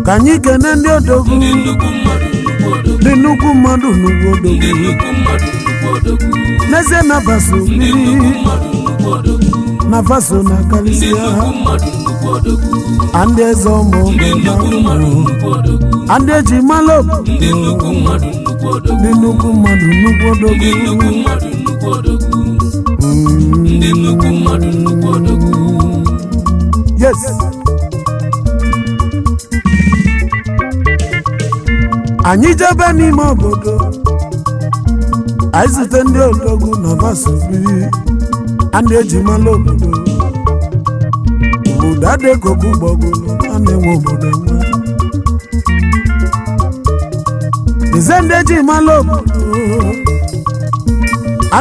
Kanyi kene ndi odogwu ndi nnukwu mmadụ nnukwu odogwu n'ezie na vaso na vaso na kalisia andi eze ụmụ andi eji malo ndi nnukwu mmadụ nnukwu odogwu. Yes. Anyị jebe n'ime obodo anyị zute ndị odogwu na vaso biri ndị eji mala obodo adịkogu gbagolo a na-enwe obodo nwa ize ndị eji mala obodo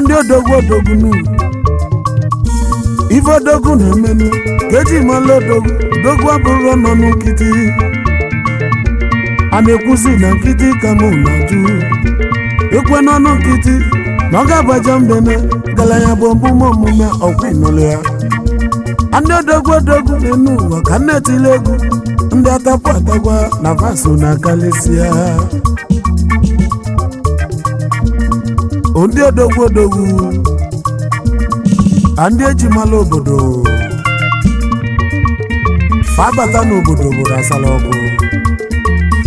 ndị odogwu n'ụlọ ife odogwu na-emenụ ka eji mala odogwu abụrụ nọ n'nkịtị a na-ekwuzi na nkịtị ka mụ na-ajụ ekwe n'ọnụ nkịtị na ọ ga-abaja mbene gala ya bụ ọmụmụ omume ọkwa ịnụlụ ya ndị odogwu n'enu ụwa ka na-etile egwu ndị atapụ atagwa na vaso na kalisia ndị odogwu ndị eji mala obodo fa bata n'obodo obodo asala ọkụ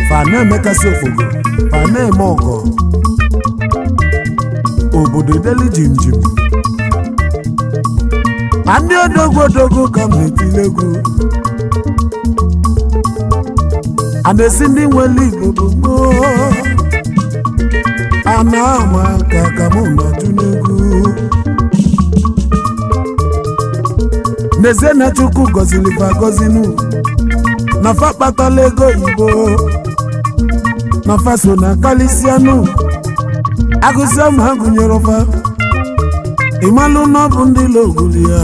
fa na-emekasị okpogo fa na-eme ọgọ obodo deli jimjim ndị odogwu ka m na-etile egwu a na-esi ndị nwere igbo bụ a na-ama ka mụ na-ajụ n'egwu n'ezie na Chukwu gọziri fa gọzinu na fa kpatala ego oyibo na faso na kalisianu agụsị ọma ha gụnyere ọfa ịmalụ n'ọbụ ndị logoli ya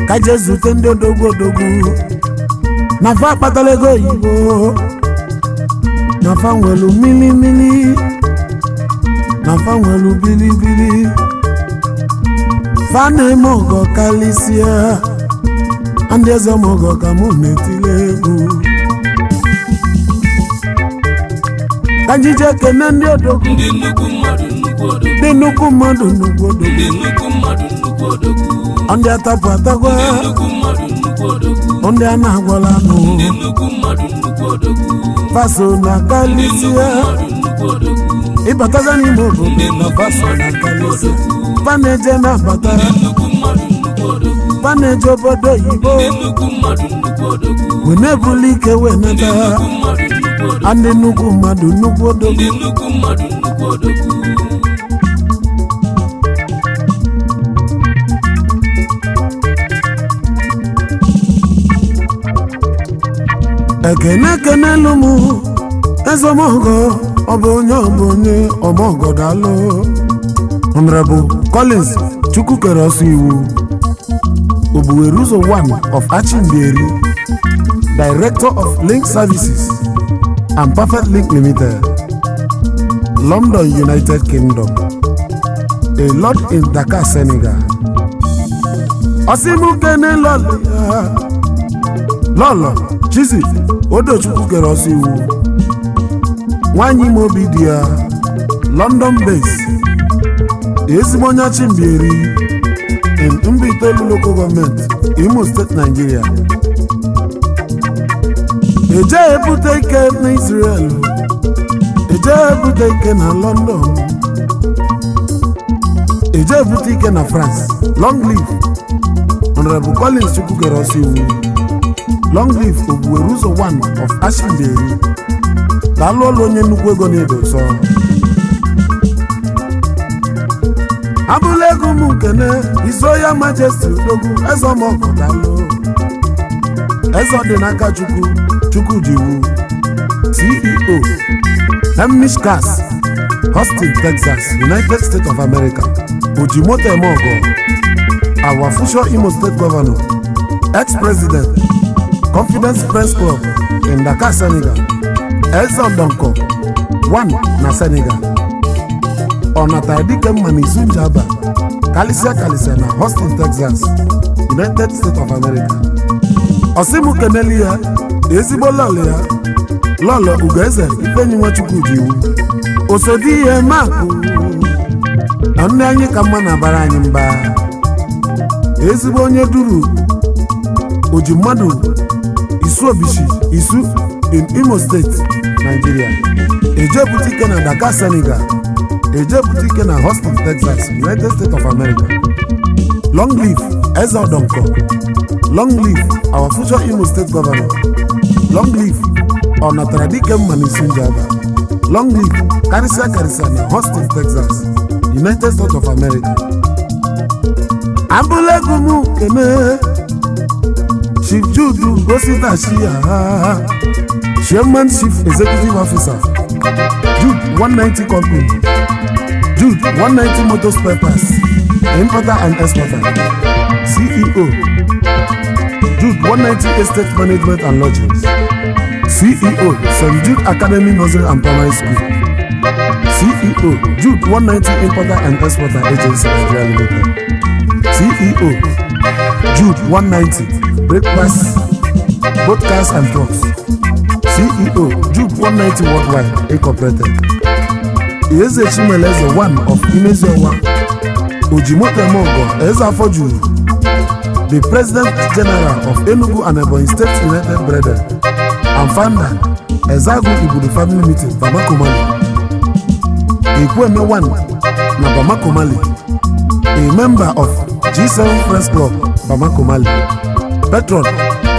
ka je zute ndị odogwu na fa kpatala ego oyibo na fa nwelu milimili na fa nwelu bilibili fa na-eme ọgọ kalisia ndị eze ọmọgọ ka mụ na-etile egwu Kanjije kene ndị odogwu ndị nnukwu mmadụ nnukwu odogwu ndị atapụ atagwa ndị a na-agwala anụ vaso na kalisia ịbataga n'ime obodo na vaso na kalisia fa na-eje na-abata fa na-eje obodo oyibo wee na-ebuli ike wee nata ndị nnukwu mmadụ nnukwu odogwu ekene lụmụ ezomọgọ ọ bụ onye ọmọgọ dalụ Honorable Collins Chukwukere ọsọ iwu Obuweruzo 1 of Achimbieri, Director of Link Services and Perfect Link Limited, London, United Kingdom, a lot in Dakar, Senegal. Osimu kene lolo Chizi Odo Chukwukere ọsọ iwu nwanyi mobidia London base ezigbo onye Achimbieri in Mbitolu local government, Imo State, Nigeria. Eje ebute ike na Israel, eje ebute ike na London, eje ebute ike na France. Long live Honorable Collins Chukwukere ọsọ iwu. Long live Obuweruzo 1 of Achimbieri. Daalụ ọlụ onye nnukwu ego na-edo nsọ. Abụla ego m nkene His Royal Majesty Odogwu eze ọmọgọ dalụ eze ọdịnaka Chukwu jiwu CEO Mnishkas Austin, Texas, United States of America. Ojimoto Emogo, our future Imo State Governor, ex-president, Confidence Press Club in Dakar, Senegal, Elson Donko, 1 na Senegal. Onatadike Manizunjaba, Kalisia na Austin, Texas, United States of America. Osimu Kenelia, ezigbo lọlọ ya lọlọ Ugeze Ifeanyi Nwachukwu ji iwu osodi ihe makụ na nne anyị ka mma na-abara anyị mba ezigbo onye duru oji mmadụ Isu Obishi Isu in Imo State Nigeria ejepụta ike na Dakar Senegal ejepụta ike na Houston Texas United States of America. Long live Eze Odonko, long live our future Imo State Governor, long live Ọnatara Dike Mmanisi Njaba, long live Karisia na Houston Texas United States of America. Ambulegumu kene Chief Jude Gosita Shia, Chairman Chief Executive Officer, Jude 190 Company, Jude 190 Motor Spare Parts, Importer and Exporter, CEO, Jude 190 Estate Management and Lodgings, CEO, St. Jude Academy Nursery and Primary School, CEO, Jude 190 Importer and Exporter Agency Nigeria Limited, CEO, Jude 190 Breakfast, Boat Cars and Trucks, CEO, Jude 190 Worldwide Incorporated. Eze Chimeleze one of Imeziawa, Ujimoto Mogo Ezafoju, the President General of Enugu and Ebonyi State United Brethren, and founder Ezagu Ibudu Family Meeting, Bamako Mali. Ikweme one na Bamako Mali, a member of G7 Friends Club, Bamako Mali. Patron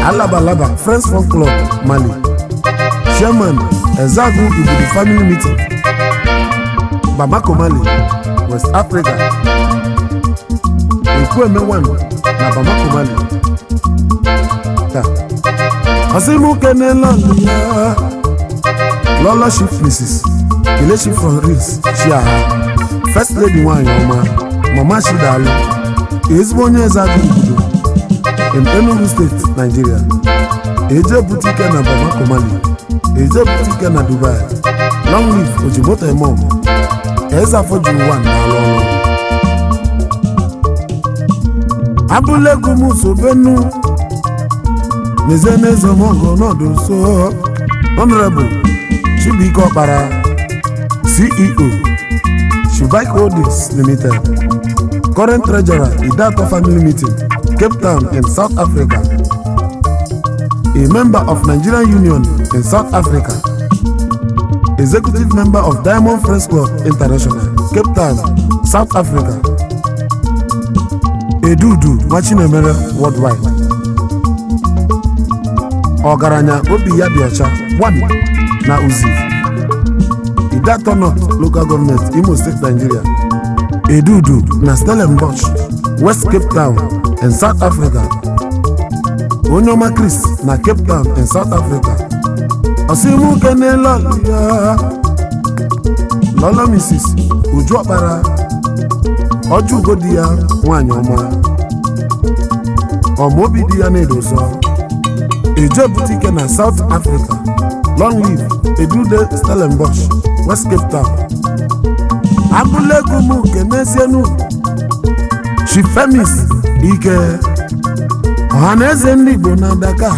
Alabalaba Friends Folk Club, Mali. Chairman Ezagu Ibudu Family Meeting, Bamako Mali, West Africa. Ikweme one na Bamako Mali. Asimu kene lọlọ Lọlọ Chief Mrs. Kelechi from Reels Chiaha, First Lady nwanyị ọma Mama Shidalu, ezigbo onye Ezagu Ibudu in Enugu State, Nigeria. Eje butike na Bamako Mali, eje butike na Dubai. Long live Ojimoto Emom, Ezafoju one na Lọlọ. Abulegumu Sobenu Mezeneze Mongo Nodu So Honorable Chibiko Okpara, CEO Shubike Holdings Limited, current treasurer Idato Family Meeting, Cape Town in South Africa, a member of Nigerian Union in South Africa, executive member of Diamond Friends Club International, Cape Town, South Africa, Edudu Machinemere Worldwide. Ogaranya Obi ya Biocha one na Uzi, Idato North Local Government, Imo State, Nigeria. Edudu na Stellenbosch, West Cape Town in South Africa. Onyoma Chris na Cape Town in South Africa. Asimu kene lọlọ Lọlọ Mrs. Uju Okpara, Oju Ugodi ya nwanyị ọma, Omobi di ya na-edoso. Eje butike na South Africa. Long live Edude Stellenbosch, West Cape Town. Abulegumu Kemezienu Chifemis Ike Ọhaneze ndị Igbo na Dakar.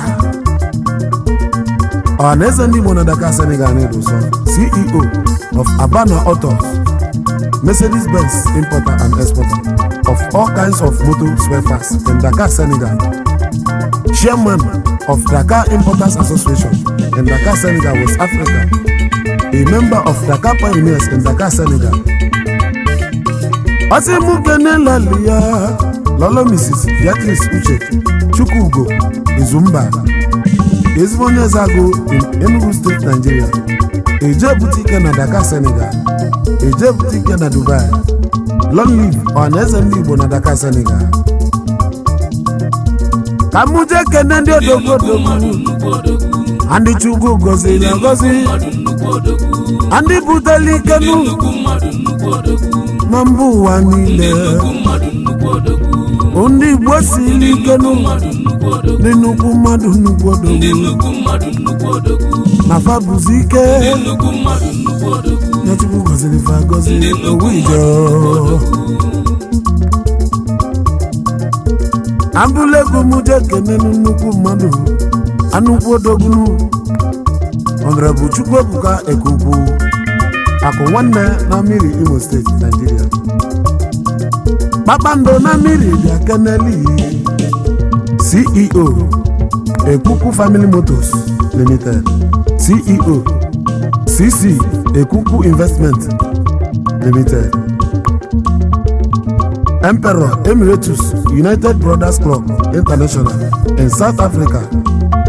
Ọhaneze ndị Igbo na Dakar Senegal na-edoso. CEO of Abana Autos, Mercedes-Benz Importer and Exporter of all kinds of motor spare parts in Dakar, Senegal. Chairman of Dakar Importers Association in Dakar, Senegal, West Africa. A member of Dakar Pioneers in Dakar, Senegal. Asimu kene lọlọ Lọlọ Mrs. Beatrice Uche Chukwugo Izumba, ezigbo onye Ezagu in Enugu State, Nigeria. Eje butike na Dakar, Senegal. Eje butike na Dubai. Long live Ọhaneze ndị Igbo na Dakar, Senegal. Kamuje kene ndị Odogwu Andi Chukwu gọziri agọzi, Andi buteli kenu na mba ụwa niile. Ndị Igbo siri ikenu ndị nnukwu mmadụ nnukwu Odogwu na fabuzi ike na Chukwu gọziri fa agọzi owu ijo. Abulegumu je kene nnukwu mmadụ Anukwu Odogwu Honorable Chukwuebuka Ekukwu akụ nwanne na mmiri Imo State Nigeria kpakpando na mmiri bịa keneli CEO Ekukwu Family Motors Limited CEO CC Ekukwu Investment Limited Emperor Emeritus United Brothers Club International in South Africa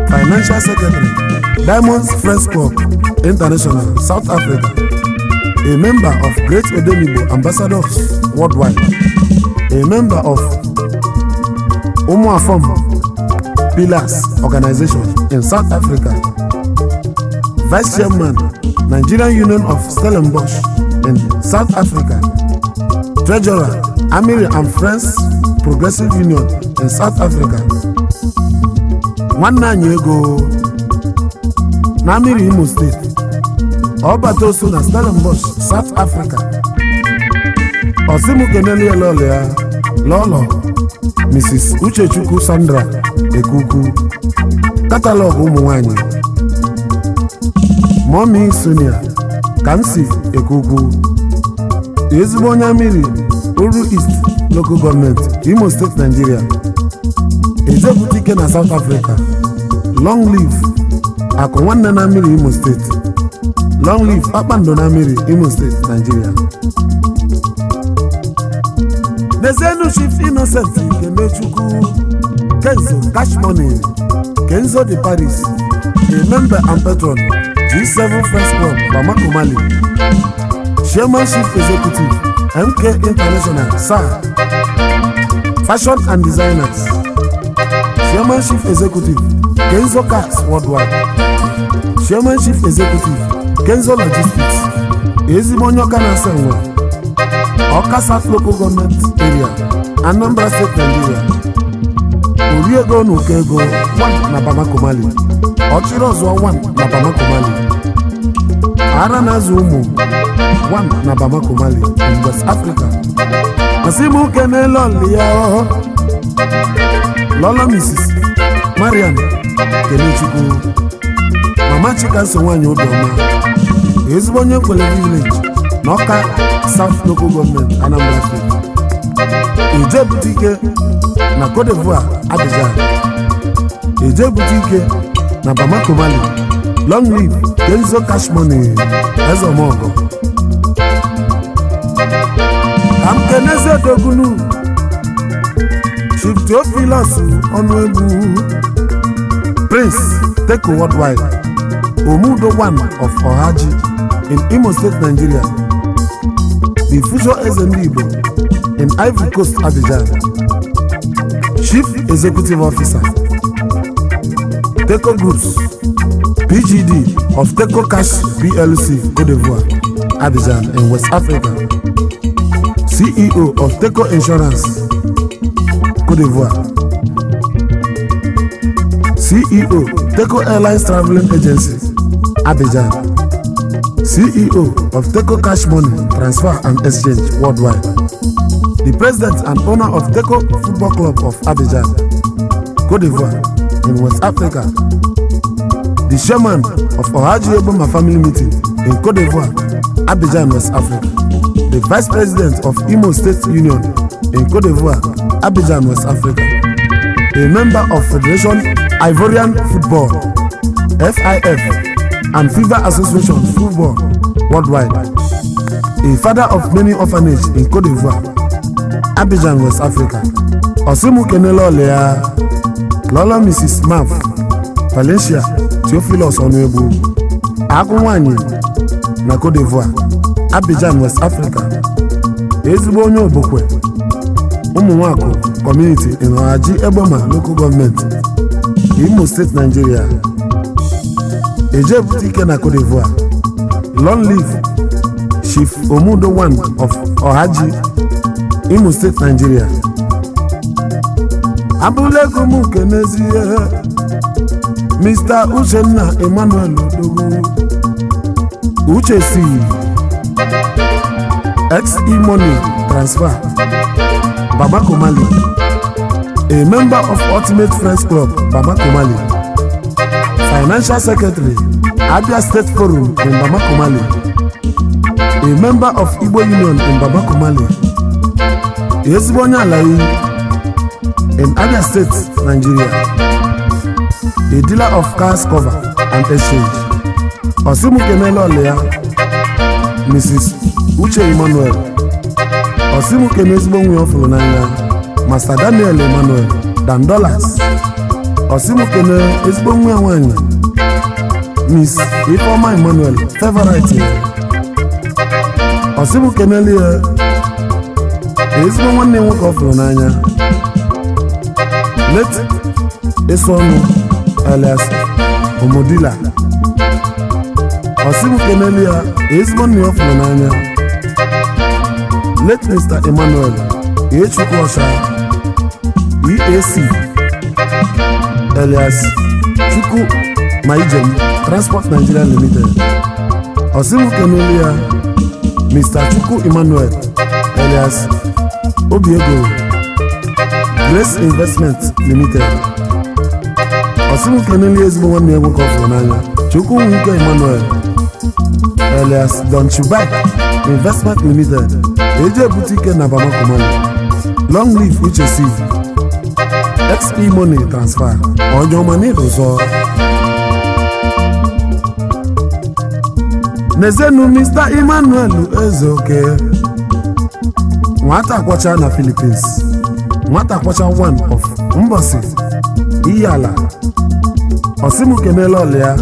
Financial Secretary Diamonds Friends Club International South Africa a member of Great Odogwu Ambassadors Worldwide a member of Umuafom Pillars Organization in South Africa Vice Chairman Nigerian Union of Stellenbosch in South Africa Treasurer Amiri and Friends Progressive Union in South Africa nwanne anyị ego na Amiri Imo State ọbata oso na Stellenbosch South Africa Osimu kenelu elole ya lolo Mrs. Uchechukwu Sandra Ekukwu katalọgụ ụmụ nwanyị Mommy Sonia Kamsi Ekukwu ezigbo onye Amiri Uru East Local Government Imo State Nigeria Ejebutike na South Africa Long live akụ nwanne na Amiri Imo State Long live kpakpando na Amiri Imo State Nigeria Nezenu Chief Innocent Kenechukwu Kenzo Cash Money Kenzo de Paris a member and patron G7 Friends Club Bamako Mali Chairman Chief Executive MK International SAR Fashion and Designers Chairman Chief Executive Kenzo Cars Worldwide Chairman Chief Executive Kenzo Logistics Ezimonyoka na Senwe Oka South Local Government Area Anambra State Nigeria Oriego Nukego 1 na Bamako Mali Ochirozo 1 na Bamako Mali Aranazu Umu 1 na Bamako Mali in West Africa Masimu Kene Loli ya Lola Mrs. Mariam Kenechukwu Mama Chika Sonwanyi Odoma ezigbo onye Nkwele Village n'Ọka South Local Government Anambra State Ejebutike na Cote d'Ivoire Abidjan Ejebutike na Bamako Mali Long live Kenzo Cash Money Ezomogo Amkeneze Odogwu Chief Theophilus Onwegwu Prince Teko Worldwide Omudo 1 of Ohaji in Imo State, Nigeria The Future Ezendebo in Ivory Coast, Abidjan Chief Executive Officer Teko Groups PGD of Teko Cash PLC Cote d'Ivoire, Abidjan in West Africa CEO of Teko Insurance Cote d'Ivoire CEO Teko Airlines Traveling Agency Abidjan CEO of Teko Cash Money Transfer and Exchange Worldwide the President and owner of Teko Football Club of Abidjan Cote d'Ivoire in West Africa the Chairman of Ohaji Eboma Family Meeting in Cote d'Ivoire Abidjan, West Africa the Vice President of Imo State Union in Cote d'Ivoire Abidjan, West Africa a member of Federation Ivorian Football FIF and FIFA Association Football Worldwide a father of many orphanages in Cote d'Ivoire Abidjan, West Africa Osimu Kenelo Lea Lola Mrs. Mav Valencia Theophilus Onwegwu Akunwanyi na Cote d'Ivoire Abidjan, West Africa ezigbo onye Obokwe Ụmụnwaku Community in Ohaji Eboma Local Government Imo State, Nigeria Ejebutike na Cote d'Ivoire Long live Chief Omudo 1 of Ohaji Imo State, Nigeria Abulekumu Kenezie Mr. Uchenna Emmanuel Odogwu Uche C XE Money Transfer Bamako Mali a member of Ultimate Friends Club Bamako Mali Financial Secretary, Abia State Forum in Bamako, Mali, a member of Igbo Union in Bamako, Mali, Ezbonya Lai in Abia State, Nigeria, a dealer of cars cover and exchange. Osimu Kenelo Olea, Mrs. Uche Emmanuel, Osimu Kenezbo Nwiofulunanya, Master Daniel Emmanuel, Dan Dollars, Osimu Kene Ezbo Nwianwanyi, Miss Ifeoma Emmanuel, Favorite, Osimu Kenelie, Ezbo Nwanne Nwoke Ofulunanya, Late Esonu alias Omodila, Osimu Kenelia, Ezbo Nne Ofulunanya, Late Mr. Emmanuel Echukwu EAC alias Chukwu Maijem Transport Nigeria Limited, Osimu Kenelia, Mr. Chukwu Emmanuel alias Obiego Grace Investment Limited, Osimu Kenelia Ezbo Nwanne Nwoke Ofulunanya, Chukwu Nwuke Emmanuel alias Don Chubak Investment Limited, Eje Boutique na Bamako, Mali, Long Live HC, XE Money Transfer, Onyomani Dozo, Nezenu Mr. Emmanuel Ezeoke, Nwata Kwacha na Philippines, Nwata Kwacha one of Mbosi, Iyala, Osimu Kenelo Olea,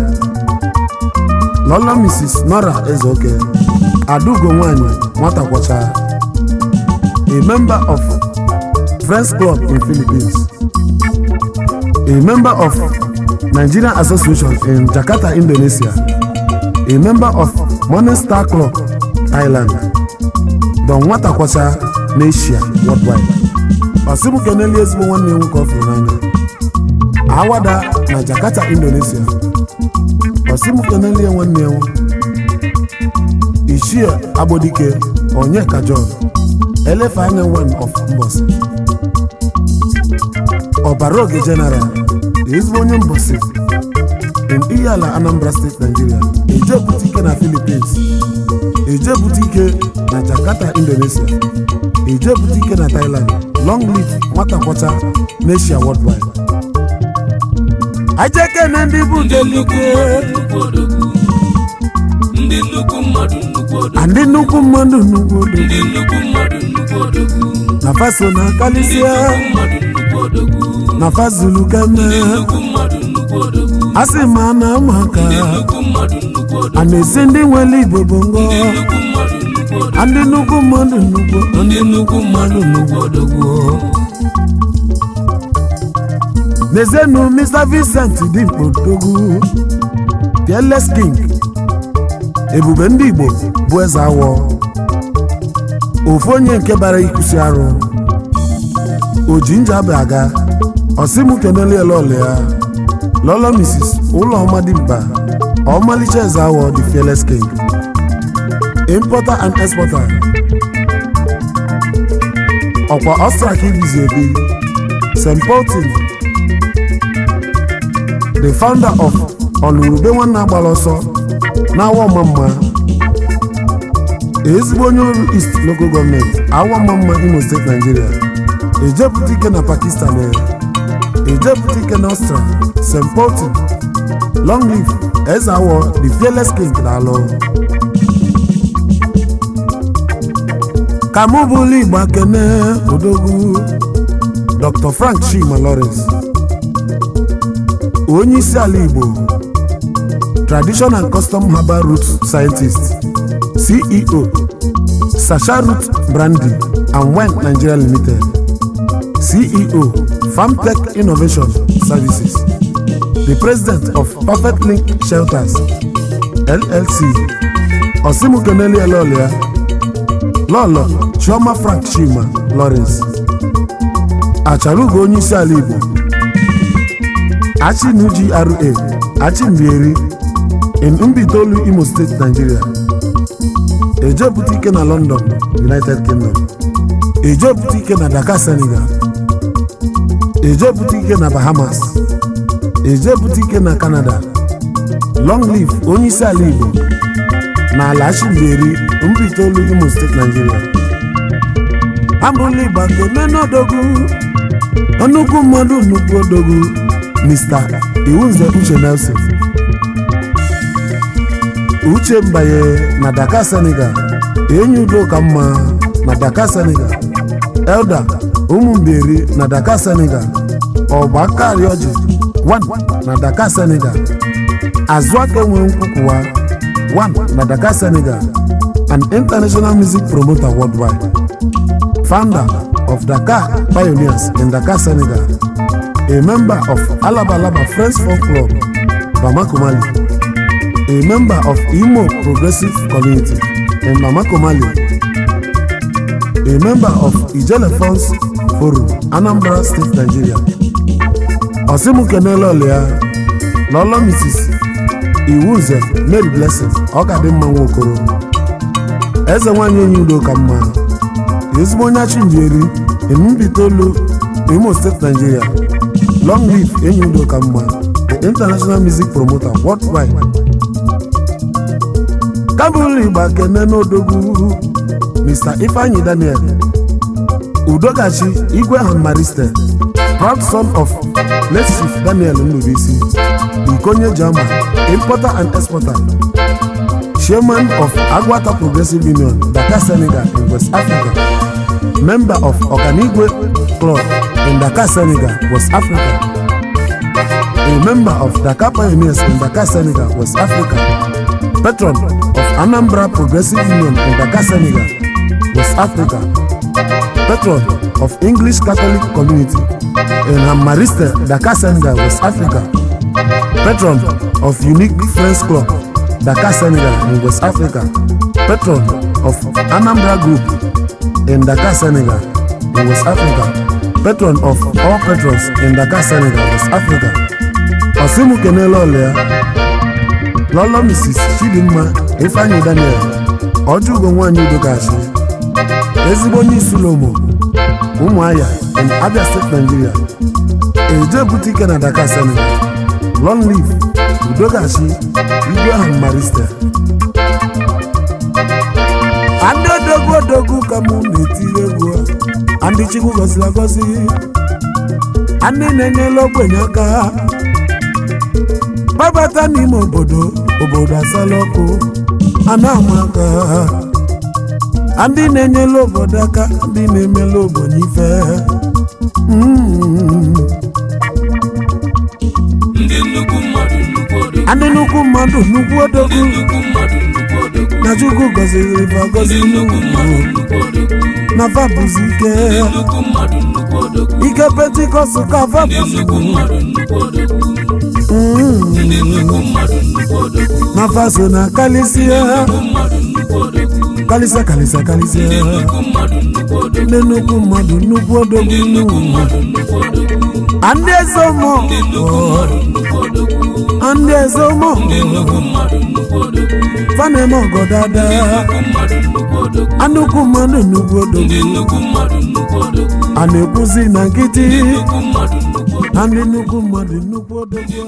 Lola Mrs. Nora Ezeoke, Adugo Nwanyi, Nwata Kwacha, a member of Friends Club in Philippines, a member of Nigerian Association in Jakarta, Indonesia, a member of Morning Star Club, Thailand, Don Nwata Kwacha, Asia worldwide. Osimu Keneli Ezbo Nwanne Nwoke Ofulunanya, Awada na Jakarta, Indonesia, Osimu Keneli Nwanne Ishie Abodike Onyeka John, Elefanya one of Mbosi, Obaroge General, Ezbo onye Mbosi in Iyala, Anambra State, Nigeria, Eje Boutique na Philippines, Eje Boutique na Jakarta, Indonesia, Eje Boutique na Thailand. Long live Nwata Kwacha, Asia worldwide. Ajeke na ndị bụ ndị nnukwu mmadụ nnukwu odogwu na faso na kalisia na fazulu keme asị ma na maka a na-esi ndị nwere Igbo bongo ndị nnukwu mmadụ nnukwu odogwu. Nezenu Mr. Vincent Dimkpo Odogwu, Fearless King, ebube ndị Igbo bụ eze awọ, ofu onye nke bara ikusi arụ, oji nje abịa aga. Osimu Keneli Olea, Lolo Mrs. Ụlọma Dimkpa, ọmalicha eze awọ, the Fearless King, importer and exporter, ọkwa Ostrak Ibizi Ebi, St. Paulton, the founder of Olurube Nwanne Agbalaọsọ na Awọmamma, ezigbo onye ọrụ East Local Government, Awọmamma, Imo State, Nigeria, Eje Boutique na Pakistan, Eje Boutique na Austria, St. Paulton, Long live Ezeawo, the Fearless King Dalo. Kamubuli Bakene Odogwu, Dr. Frank Chima Lawrence, Onyisi Alibo, Tradition and Custom Herbal Roots Scientist, CEO, Sasha Root Brandy and Wine Nigeria Limited, CEO, Farmtech Innovation Services, the President of Perfect Link Shelters, LLC, Osimu Keneli Olea, Lolo Chioma Frank Chima Lawrence, Acharugo Onyisi Alibo, Achinuji RA, Achimbieri, in Umbitolu, Imo State, Nigeria, Eje Boutique na London, United Kingdom, Eje Boutique na Dakar, Senegal, Eje Boutique na Bahamas, Eje Boutique na Canada, long live onye isi ala Igbo na ala Chimberi Mbitolu Imo State Nigeria. Ambuli Bakene Odogwu nnukwu mmadụ nnukwu odogwu Mr. Iwunze Uche Nelson Uche Mbaye na Dakar Senegal enyi udo ka mma na Dakar Senegal Elder Umumberi na Dakar Senegal Ọgbakari Ọjị 1 na Dakar Senegal Azuake nwe nkwukwuwa 1 na Dakar Senegal, an international music promoter worldwide, founder of Dakar Pioneers in Dakar Senegal, a member of Alabalaba Friends Folk Club Bamako Mali, a member of Imo Progressive Community in Bamako Mali, a member of Ijele Funds Forum Anambra State Nigeria. Osimukenelo Lea Lolo Mrs. Iwunze Mary Blessing Ọkadimma Nwokoro eze nwanyị enyi udo ka mma ezigbo onye Chimberi Mbitolu Imo State Nigeria. Long live enyi udo ka mma, the international music promoter worldwide. Kabuli Bakene Odogwu Mr. Ifeanyi Daniel Udogachi Igwe Mariste, proud son of late Chief Daniel Ndubisi Ikonye Jama, importer and exporter, chairman of Agwata Progressive Union, Dakar Senegal in West Africa, member of Okanigwe Club in Dakar Senegal, West Africa, a member of Dakar Pioneers in Dakar Senegal, West Africa, patron of Anambra Progressive Union in Dakar Senegal, West Africa, patron of English Catholic Community in Mariste, Dakar Senegal, West Africa, patron of Unique Friends Club, Dakar Senegal in West Africa, patron of Anambra Group in Dakar Senegal in West Africa, patron of all patrons in Dakar Senegal, West Africa. Osimukenelo Lea Lolo Mrs. Chidimma Ifeanyi Daniel Ojugo nwanyị Udogachi ezigbo onye Isulomo Umuahia in Abia State Nigeria, eje butike na Dakar Senegal. Long live Udogachi Igwe Mariste. Ande Odogwu ka mụ na-etiri egwu ndị Chukwu gọziri agọzi, ndị na-enyela ogbenye aka babata n'ime obodo asala ọkụ ana-ama aka, ndị na-enyela obodo aka, ndị na-emela ogbenye ife. Ndị nnukwu mmadụ nnukwu odogwu na Chukwu gọziri agọzi na vabuzi ike Pentikọst ka vabuzi na faso na kalisia ndị nnukwu mmadụ nnukwu odogwu ndị ezomo ndị ezomo faneme ọgọdada nnukwu mmadụ nnukwu odogwu a na-ekwuzi na nkịtị ndị nnukwu mmadụ nnukwu odogwu.